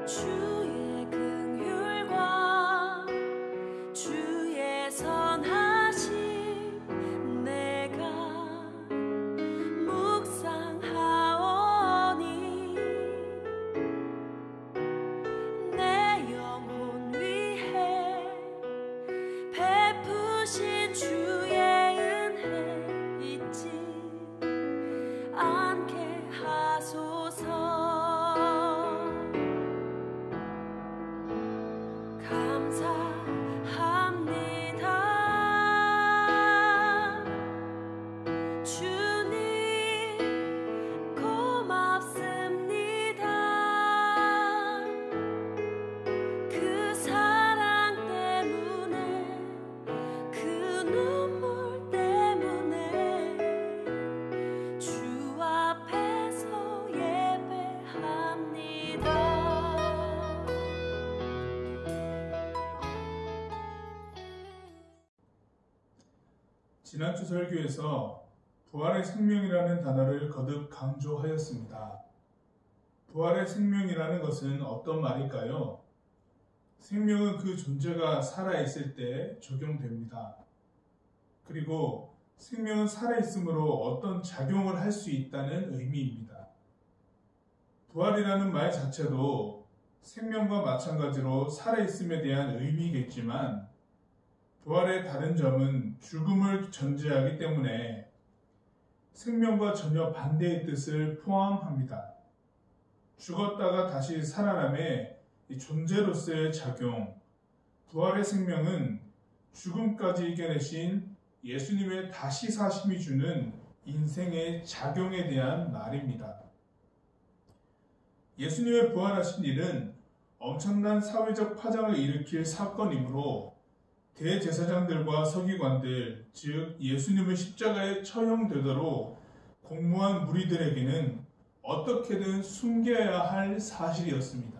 주의 긍휼과 주의 선하심 내가 묵상하오니 내 영혼 위해 베푸신 주의 은혜 잊지 않게 하소서. 감사합니다. 주님 고맙습니다. 그 사랑 때문에 그 눈물 때문에 주 앞에서 예배합니다. 지난주 설교에서 부활의 생명이라는 단어를 거듭 강조하였습니다. 부활의 생명이라는 것은 어떤 말일까요? 생명은 그 존재가 살아있을 때 적용됩니다. 그리고 생명은 살아있으므로 어떤 작용을 할 수 있다는 의미입니다. 부활이라는 말 자체도 생명과 마찬가지로 살아있음에 대한 의미겠지만 부활의 다른 점은 죽음을 전제하기 때문에 생명과 전혀 반대의 뜻을 포함합니다. 죽었다가 다시 살아남의 존재로서의 작용, 부활의 생명은 죽음까지 이겨내신 예수님의 다시 사심이 주는 인생의 작용에 대한 말입니다. 예수님의 부활하신 일은 엄청난 사회적 파장을 일으킬 사건이므로 대제사장들과 서기관들, 즉 예수님을 십자가에 처형되도록 공모한 무리들에게는 어떻게든 숨겨야 할 사실이었습니다.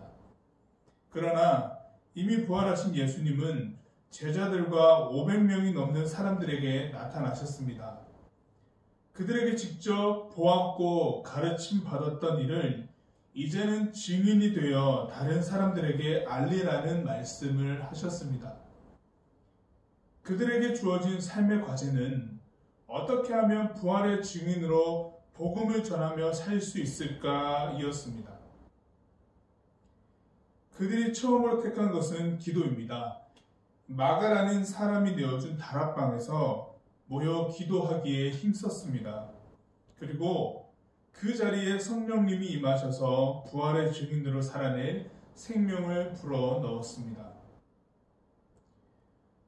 그러나 이미 부활하신 예수님은 제자들과 500명이 넘는 사람들에게 나타나셨습니다. 그들에게 직접 보았고 가르침 받았던 일을 이제는 증인이 되어 다른 사람들에게 알리라는 말씀을 하셨습니다. 그들에게 주어진 삶의 과제는 어떻게 하면 부활의 증인으로 복음을 전하며 살 수 있을까 이었습니다. 그들이 처음으로 택한 것은 기도입니다. 마가라는 사람이 내어준 다락방에서 모여 기도하기에 힘썼습니다. 그리고 그 자리에 성령님이 임하셔서 부활의 증인으로 살아낼 생명을 불어 넣었습니다.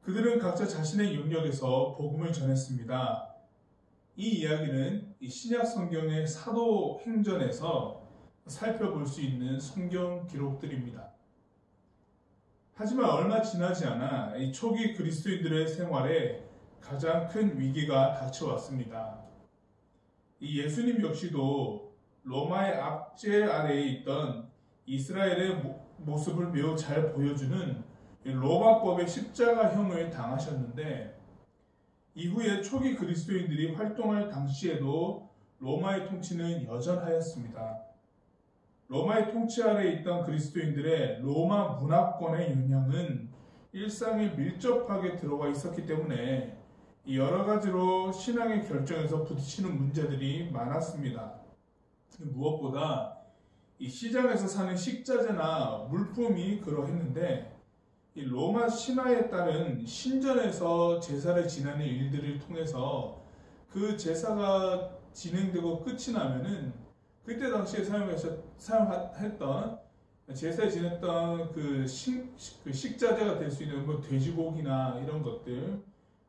그들은 각자 자신의 영역에서 복음을 전했습니다. 이 이야기는 신약 성경의 사도행전에서 살펴볼 수 있는 성경 기록들입니다. 하지만 얼마 지나지 않아 이 초기 그리스도인들의 생활에 가장 큰 위기가 닥쳐왔습니다. 이 예수님 역시도 로마의 압제 아래에 있던 이스라엘의 모습을 매우 잘 보여주는 로마법의 십자가형을 당하셨는데 이후에 초기 그리스도인들이 활동할 당시에도 로마의 통치는 여전하였습니다. 로마의 통치 아래에 있던 그리스도인들의 로마 문화권의 영향은 일상에 밀접하게 들어와 있었기 때문에 여러 가지로 신앙의 결정에서 부딪히는 문제들이 많았습니다. 무엇보다 이 시장에서 사는 식자재나 물품이 그러했는데 이 로마 신화에 따른 신전에서 제사를 지내는 일들을 통해서 그 제사가 진행되고 끝이 나면은 그때 당시에 사용했던 제사에 지냈던 그 식자재가 될 수 있는 뭐 돼지고기나 이런 것들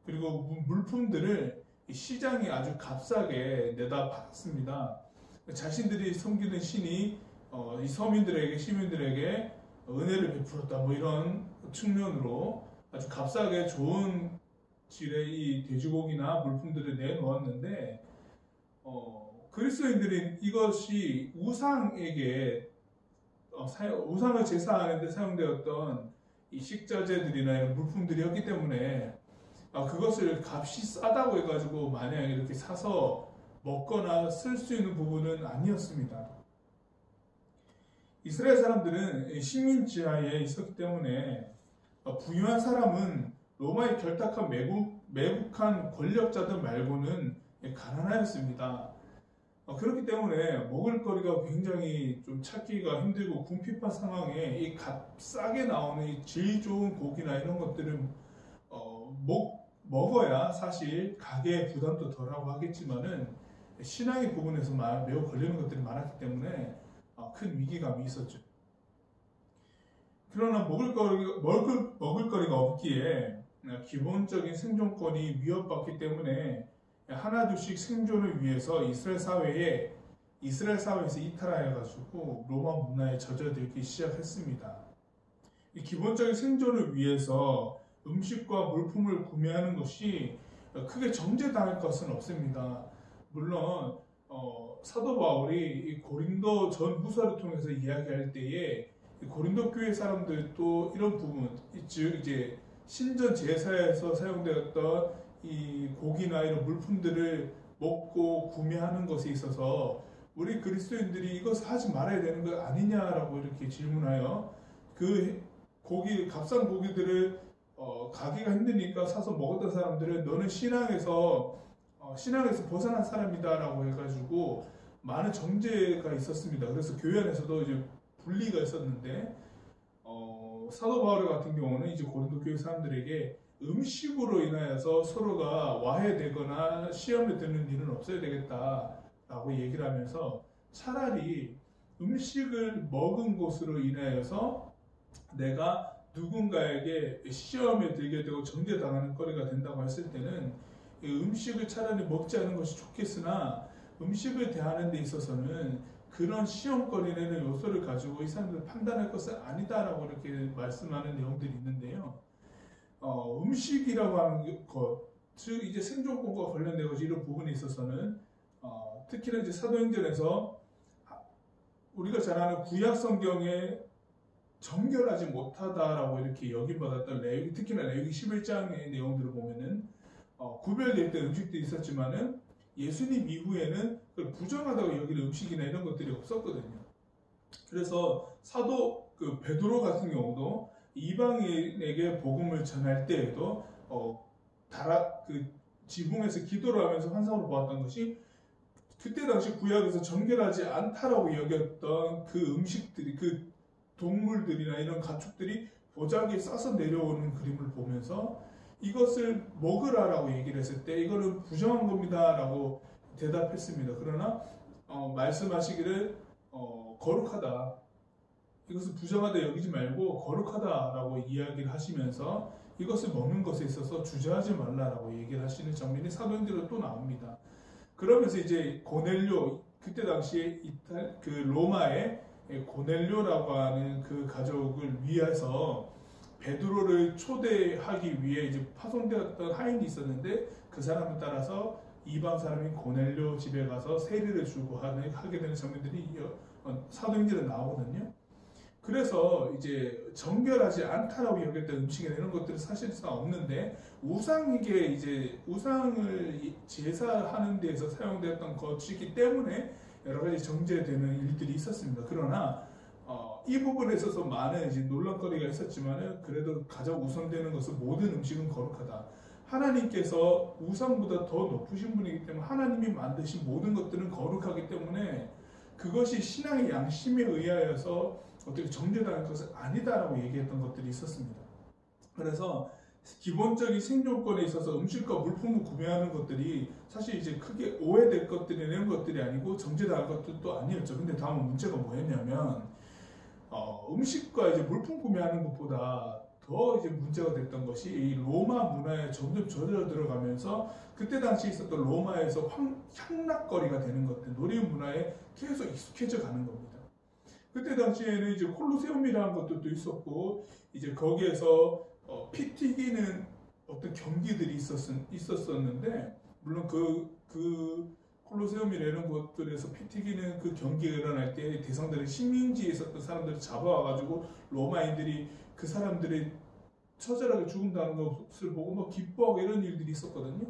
그리고 물품들을 시장이 아주 값싸게 내다 팔았습니다. 자신들이 섬기는 신이 이 서민들에게 시민들에게 은혜를 베풀었다 뭐 이런 측면으로 아주 값싸게 좋은 질의 이 돼지고기나 물품들을 내놓았는데 그리스도인들이 이것이 우상에게 우상을 제사하는 데 사용되었던 이 식자재들이나 이런 물품들이었기 때문에 그것을 값이 싸다고 해가지고 마냥 이렇게 사서 먹거나 쓸 수 있는 부분은 아니었습니다. 이스라엘 사람들은 식민 지하에 있었기 때문에 부유한 사람은 로마의 결탁한 매국한 권력자들 말고는 가난하였습니다. 그렇기 때문에 먹을거리가 굉장히 좀 찾기가 힘들고 궁핍한 상황에 이 값싸게 나오는 이 질 좋은 고기나 이런 것들은 먹어야 사실 가게의 부담도 덜하고 하겠지만은 신앙의 부분에서 매우 걸리는 것들이 많았기 때문에 큰 위기감이 있었죠. 그러나 먹을거리가 없기에 기본적인 생존권이 위협받기 때문에 하나둘씩 생존을 위해서 이스라엘 사회에서 이탈하여가지고 로마 문화에 젖어들기 시작했습니다. 이 기본적인 생존을 위해서 음식과 물품을 구매하는 것이 크게 정죄당할 것은 없습니다. 물론 사도 바울이 이 고린도 전 후서를 통해서 이야기할 때에 고린도 교회 사람들도 이런 부분, 즉 이제 신전 제사에서 사용되었던 이 고기나 이런 물품들을 먹고 구매하는 것에 있어서 우리 그리스도인들이 이것을 하지 말아야 되는 거 아니냐라고 이렇게 질문하여 그 값싼 고기들을 가기가 힘드니까 사서 먹었던 사람들은 너는 신앙에서 벗어난 사람이다라고 해가지고 많은 정죄가 있었습니다. 그래서 교회 안에서도 이제 분리가 있었는데 사도 바울 같은 경우는 이제 고린도 교회 사람들에게 음식으로 인하여서 서로가 와해되거나 시험에 드는 일은 없어야 되겠다라고 얘기를 하면서 차라리 음식을 먹은 것으로 인하여서 내가 누군가에게 시험에 들게 되고 정죄당하는 거리가 된다고 했을 때는 음식을 차라리 먹지 않은 것이 좋겠으나 음식을 대하는 데 있어서는 그런 시험거리라는 요소를 가지고 이 사람들 판단할 것은 아니다라고 이렇게 말씀하는 내용들이 있는데요. 음식이라고 하는 것, 즉 이제 생존권과 관련되고 이런 부분에 있어서는 특히나 이제 사도행전에서 우리가 잘 아는 구약 성경에 정결하지 못하다라고 이렇게 여김받았던 레위기, 특히나 레위기 11장의 내용들을 보면은 구별될 때 음식들이 있었지만은 예수님 이후에는 그걸 부정하다고 여기는 음식이나 이런 것들이 없었거든요. 그래서 사도 베드로 같은 경우도 이방인에게 복음을 전할 때에도 지붕에서 기도를 하면서 환상으로 보았던 것이 그때 당시 구약에서 정결하지 않다라고 여겼던 그 음식들이 그 동물들이나 이런 가축들이 보자기에 싸서 내려오는 그림을 보면서 이것을 먹으라라고 얘기를 했을 때 이거는 부정한 겁니다라고 대답했습니다. 그러나 말씀하시기를 거룩하다. 이것을 부정하다 여기지 말고 거룩하다라고 이야기를 하시면서 이것을 먹는 것에 있어서 주저하지 말라라고 얘기를 하시는 장면이 사도행전으로 또 나옵니다. 그러면서 이제 고넬료, 그때 당시에 로마의 고넬료라고 하는 그 가족을 위해서 베드로를 초대하기 위해 이제 파송되었던 하인이 있었는데 그 사람을 따라서 이방 사람인 고넬료 집에 가서 세례를 주고 하게 되는 장면들이 사도행전에 나오거든요. 그래서 이제 정결하지 않다라고 여겼던 음식이나 이런 것들은 사실상 없는데 우상을 제사하는 데에서 사용되었던 것이기 때문에 여러 가지 정죄되는 일들이 있었습니다. 그러나 이 부분에 있어서 많은 이제 논란거리가 있었지만은 그래도 가장 우선되는 것은 모든 음식은 거룩하다. 하나님께서 우상보다 더 높으신 분이기 때문에 하나님이 만드신 모든 것들은 거룩하기 때문에 그것이 신앙의 양심에 의하여서 어떻게 정죄당할 것은 아니다라고 얘기했던 것들이 있었습니다. 그래서 기본적인 생존권에 있어서 음식과 물품을 구매하는 것들이 사실 이제 크게 오해될 것들이 이런 것들이 아니고 정죄당할 것들도 아니었죠. 근데 다음 문제가 뭐였냐면 음식과 이제 물품 구매하는 것보다 더 이제 문제가 됐던 것이 이 로마 문화에 점점 젖어 들어가면서 그때 당시 있었던 로마에서 향락거리가 되는 것들, 놀이 문화에 계속 익숙해져 가는 겁니다. 그때 당시에는 이제 콜로세움이라는 것들도 있었고 이제 거기에서 피 튀기는 어떤 경기들이 있었었는데 물론 그 콜로세움이나 이런 곳들에서 피 튀기는 그 경기가 일어날 때 대상들의 식민지에 있었던 사람들을 잡아와가지고 로마인들이 그 사람들이 처절하게 죽은다는 것을 보고 막 기뻐하고 이런 일들이 있었거든요.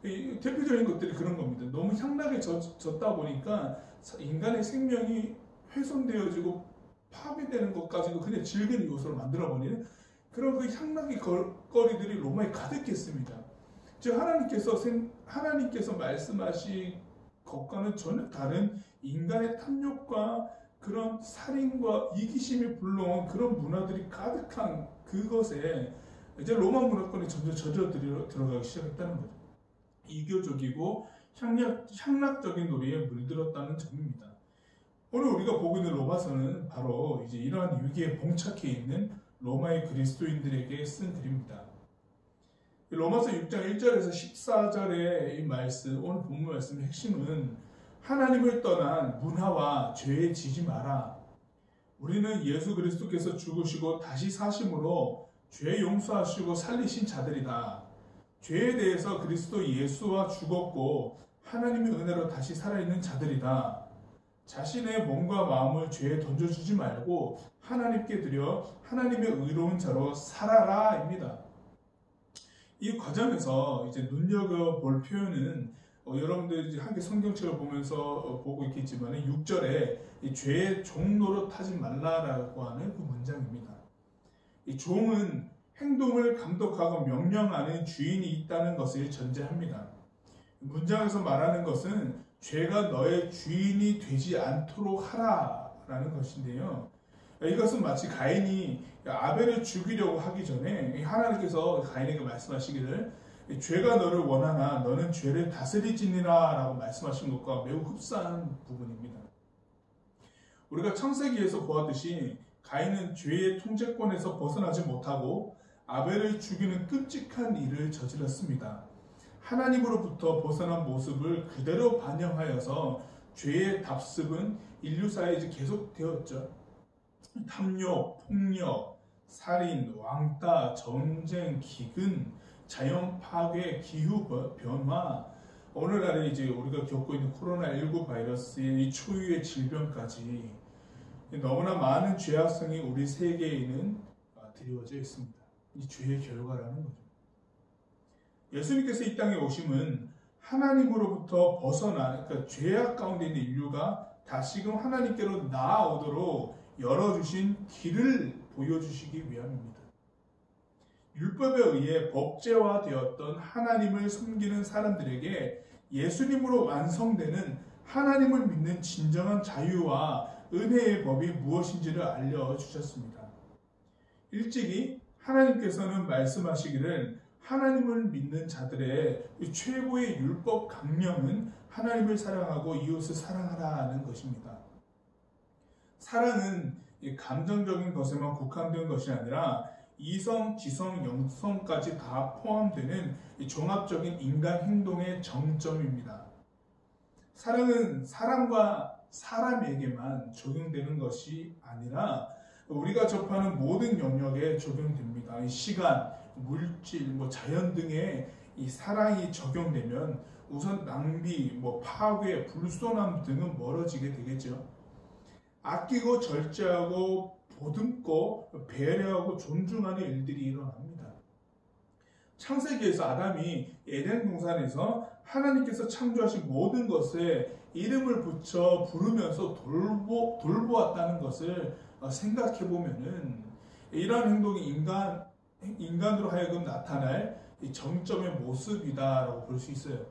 대표적인 것들이 그런 겁니다. 너무 향락에 젖다 보니까 인간의 생명이 훼손되어지고 파괴되는 것까지도 그냥 즐거운 요소로 만들어버리는 그런 그 향락의 거리들이 로마에 가득했습니다. 즉 하나님께서 말씀하신 것과는 전혀 다른 인간의 탐욕과 그런 살인과 이기심이 불러온 그런 문화들이 가득한 그것에 이제 로마 문화권이 점점 들어가기 시작했다는 거죠. 이교적이고 향락적인 놀이에 물들었다는 점입니다. 오늘 우리가 보고 있는 로마서는 바로 이제 이러한 위기에 봉착해 있는 로마의 그리스도인들에게 쓴 글입니다. 로마서 6장 1절에서 14절의 이 말씀, 오늘 본문 말씀의 핵심은 하나님을 떠난 문화와 죄에 지지 마라. 우리는 예수 그리스도께서 죽으시고 다시 사심으로 죄 용서하시고 살리신 자들이다. 죄에 대해서 그리스도 예수와 죽었고 하나님의 은혜로 다시 살아있는 자들이다. 자신의 몸과 마음을 죄에 던져주지 말고 하나님께 드려 하나님의 의로운 자로 살아라입니다. 이 과정에서 이제 눈여겨볼 표현은 여러분들 이제 함께 성경책을 보면서 보고 있겠지만 6절에 이 죄의 종로로 타지 말라라고 하는 그 문장입니다. 이 종은 행동을 감독하고 명령하는 주인이 있다는 것을 전제합니다. 문장에서 말하는 것은 죄가 너의 주인이 되지 않도록 하라라는 것인데요. 이것은 마치 가인이 아벨을 죽이려고 하기 전에 하나님께서 가인에게 말씀하시기를 죄가 너를 원하나 너는 죄를 다스리지니라 라고 말씀하신 것과 매우 흡사한 부분입니다. 우리가 창세기에서 보았듯이 가인은 죄의 통제권에서 벗어나지 못하고 아벨을 죽이는 끔찍한 일을 저질렀습니다. 하나님으로부터 벗어난 모습을 그대로 반영하여서 죄의 답습은 인류사에 이제 계속되었죠. 탐욕, 폭력, 살인, 왕따, 전쟁, 기근, 자연 파괴, 기후 변화, 오늘날에 이제 우리가 겪고 있는 코로나19 바이러스의 이 초유의 질병까지 너무나 많은 죄악성이 우리 세계에는 드리워져 있습니다. 이 죄의 결과라는 거죠. 예수님께서 이 땅에 오심은 하나님으로부터 벗어나, 그러니까 죄악 가운데 있는 인류가 다시금 하나님께로 나아오도록 열어주신 길을 보여주시기 위함입니다. 율법에 의해 법제화되었던 하나님을 섬기는 사람들에게 예수님으로 완성되는 하나님을 믿는 진정한 자유와 은혜의 법이 무엇인지를 알려주셨습니다. 일찍이 하나님께서는 말씀하시기를 하나님을 믿는 자들의 최고의 율법 강령은 하나님을 사랑하고 이웃을 사랑하라는 것입니다. 사랑은 감정적인 것에만 국한된 것이 아니라 이성, 지성, 영성까지 다 포함되는 종합적인 인간 행동의 정점입니다. 사랑은 사람과 사람에게만 적용되는 것이 아니라 우리가 접하는 모든 영역에 적용됩니다. 시간, 물질, 자연 등의 이 사랑이 적용되면 우선 낭비, 파괴, 불손함 등은 멀어지게 되겠죠. 아끼고 절제하고 보듬고 배려하고 존중하는 일들이 일어납니다. 창세기에서 아담이 에덴 동산에서 하나님께서 창조하신 모든 것에 이름을 붙여 부르면서 돌보았다는 것을 생각해 보면은 이러한 행동이 인간으로 하여금 나타날 정점의 모습이다라고 볼 수 있어요.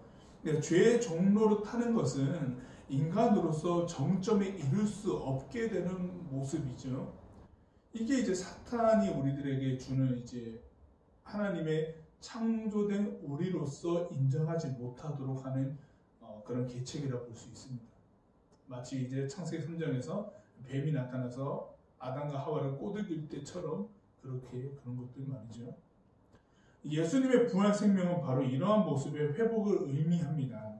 죄의 종로로 타는 것은 인간으로서 정점에 이를 수 없게 되는 모습이죠. 이게 이제 사탄이 우리들에게 주는 이제 하나님의 창조된 우리로서 인정하지 못하도록 하는 그런 계책이라고 볼 수 있습니다. 마치 이제 창세기 3장에서 뱀이 나타나서 아담과 하와를 꼬드길 때처럼 그렇게 그런 것들 말이죠. 예수님의 부활 생명은 바로 이러한 모습의 회복을 의미합니다.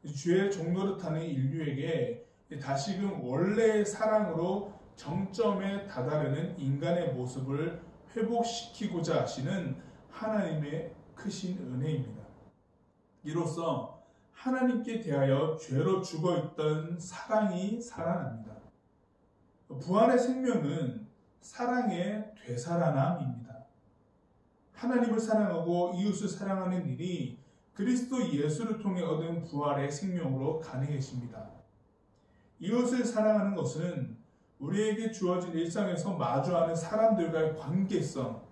죄의 종로를 타는 인류에게 다시금 원래의 사랑으로 정점에 다다르는 인간의 모습을 회복시키고자 하시는 하나님의 크신 은혜입니다. 이로써 하나님께 대하여 죄로 죽어있던 사랑이 살아납니다. 부활의 생명은 사랑의 되살아남입니다. 하나님을 사랑하고 이웃을 사랑하는 일이 그리스도 예수를 통해 얻은 부활의 생명으로 가능해집니다. 이웃을 사랑하는 것은 우리에게 주어진 일상에서 마주하는 사람들과의 관계성,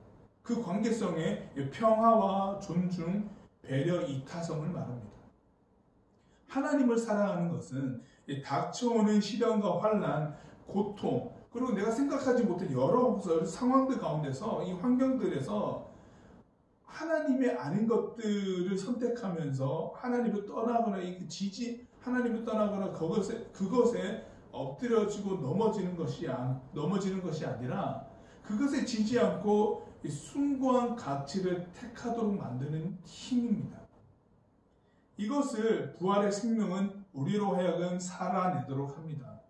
그 관계성의 평화와 존중, 배려, 이타성을 말합니다. 하나님을 사랑하는 것은 닥쳐오는 시련과 환난, 고통, 그리고 내가 생각하지 못한 여러 상황들 가운데서, 이 환경들에서 하나님의 아닌 것들을 선택하면서 하나님을 떠나거나 하나님을 떠나거나 그것에 엎드려지고 넘어지는 것이 아니라 그것에 지지 않고 숭고한 가치를 택하도록 만드는 힘입니다. 이것을 부활의 생명은 우리로 하여금 살아내도록 합니다.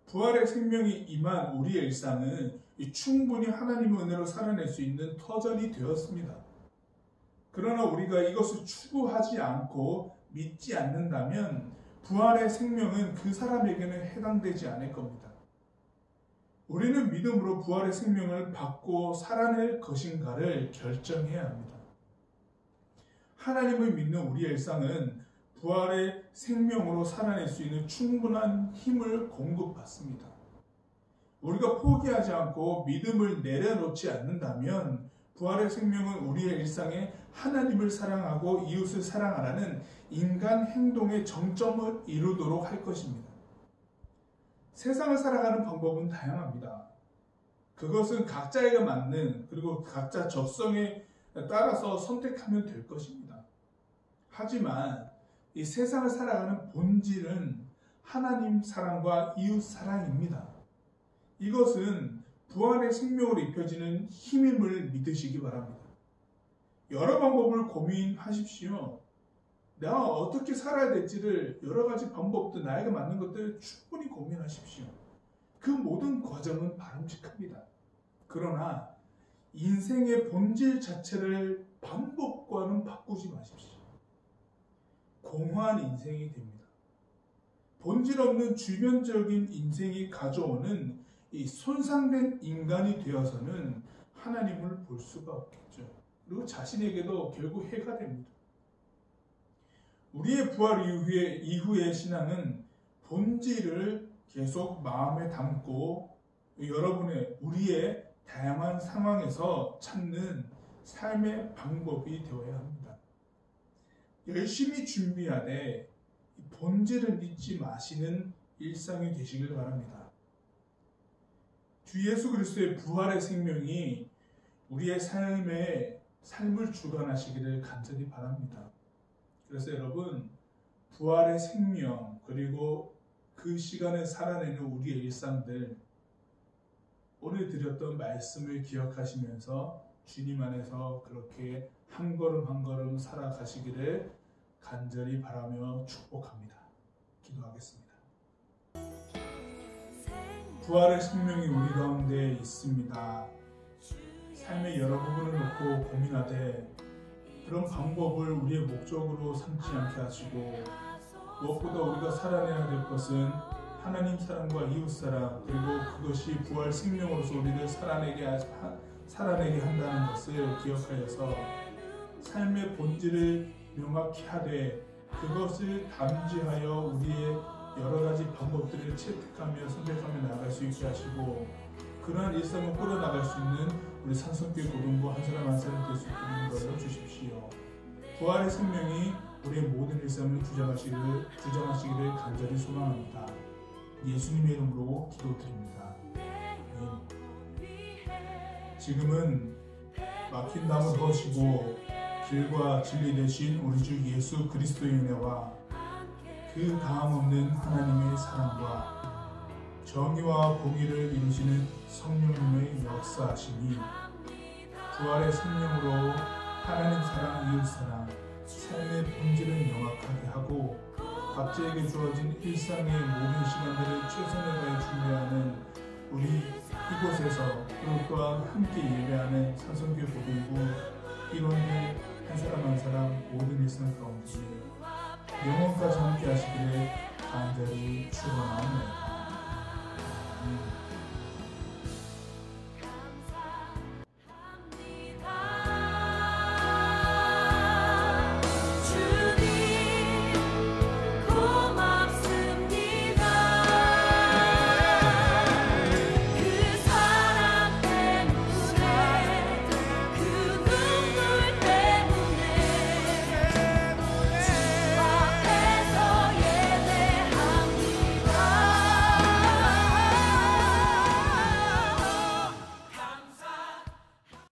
부활의 생명이 임한 우리의 일상은 충분히 하나님의 은혜로 살아낼 수 있는 터전이 되었습니다. 그러나 우리가 이것을 추구하지 않고 믿지 않는다면 부활의 생명은 그 사람에게는 해당되지 않을 겁니다. 우리는 믿음으로 부활의 생명을 받고 살아낼 것인가를 결정해야 합니다. 하나님을 믿는 우리의 일상은 부활의 생명으로 살아낼 수 있는 충분한 힘을 공급받습니다. 우리가 포기하지 않고 믿음을 내려놓지 않는다면 부활의 생명은 우리의 일상에 하나님을 사랑하고 이웃을 사랑하라는 인간 행동의 정점을 이루도록 할 것입니다. 세상을 살아가는 방법은 다양합니다. 그것은 각자에게 맞는 그리고 각자 적성에 따라서 선택하면 될 것입니다. 하지만 이 세상을 살아가는 본질은 하나님 사랑과 이웃 사랑입니다. 이것은 부활의 생명으로 입혀지는 힘임을 믿으시기 바랍니다. 여러 방법을 고민하십시오. 내가 어떻게 살아야 될지를 여러 가지 방법들, 나에게 맞는 것들을 충분히 고민하십시오. 그 모든 과정은 바람직합니다. 그러나 인생의 본질 자체를 방법과는 바꾸지 마십시오. 공허한 인생이 됩니다. 본질 없는 주변적인 인생이 가져오는 이 손상된 인간이 되어서는 하나님을 볼 수가 없겠죠. 그리고 자신에게도 결국 해가 됩니다. 우리의 부활 이후의 신앙은 본질을 계속 마음에 담고 우리의 다양한 상황에서 찾는 삶의 방법이 되어야 합니다. 열심히 준비하되 본질을 잊지 마시는 일상이 되시길 바랍니다. 주 예수 그리스도의 부활의 생명이 우리의 삶을 주관하시기를 간절히 바랍니다. 그래서 여러분, 부활의 생명 그리고 그 시간에 살아내는 우리의 일상들, 오늘 드렸던 말씀을 기억하시면서 주님 안에서 그렇게 한 걸음 한 걸음 살아가시기를 간절히 바라며 축복합니다. 기도하겠습니다. 부활의 생명이 우리 가운데 있습니다. 삶의 여러 부분을 놓고 고민하되 그런 방법을 우리의 목적으로 삼지 않게 하시고, 무엇보다 우리가 살아내야 될 것은 하나님 사랑과 이웃 사랑, 그리고 그것이 부활 생명으로서 우리를 살아내게 한다는 것을 기억하여서 삶의 본질을 명확히 하되 그것을 담지하여 우리의 여러 가지 방법들을 채택하며 선택하며 나아갈 수 있게 하시고, 그러한 일상을 끌어나갈 수 있는 우리 산성교회 고등부 한 사람 한 사람 될 수 있는 것을 주십시오. 부활의 생명이 우리의 모든 일상을 주장하시기를 간절히 소망합니다. 예수님의 이름으로 기도드립니다. 지금은 막힌 담을 허시고 길과 진리 되신 우리 주 예수 그리스도의 은혜와 그 다음 없는 하나님의 사랑과 정의와 공의를 이루시는 성령님의 역사하심이 부활의 생명으로 하나님 사랑, 이웃 사랑, 삶의 본질을 명확하게 하고 각자에게 주어진 일상의 모든 시간들을 최선을 다해 준비하는 우리 이곳에서, 그리고 또한 함께 예배하는 산성교회 고등부 일원들 한 사람 한 사람 모든 일상 가운데 영원까지 함께 하시기를 간절히 축원합니다.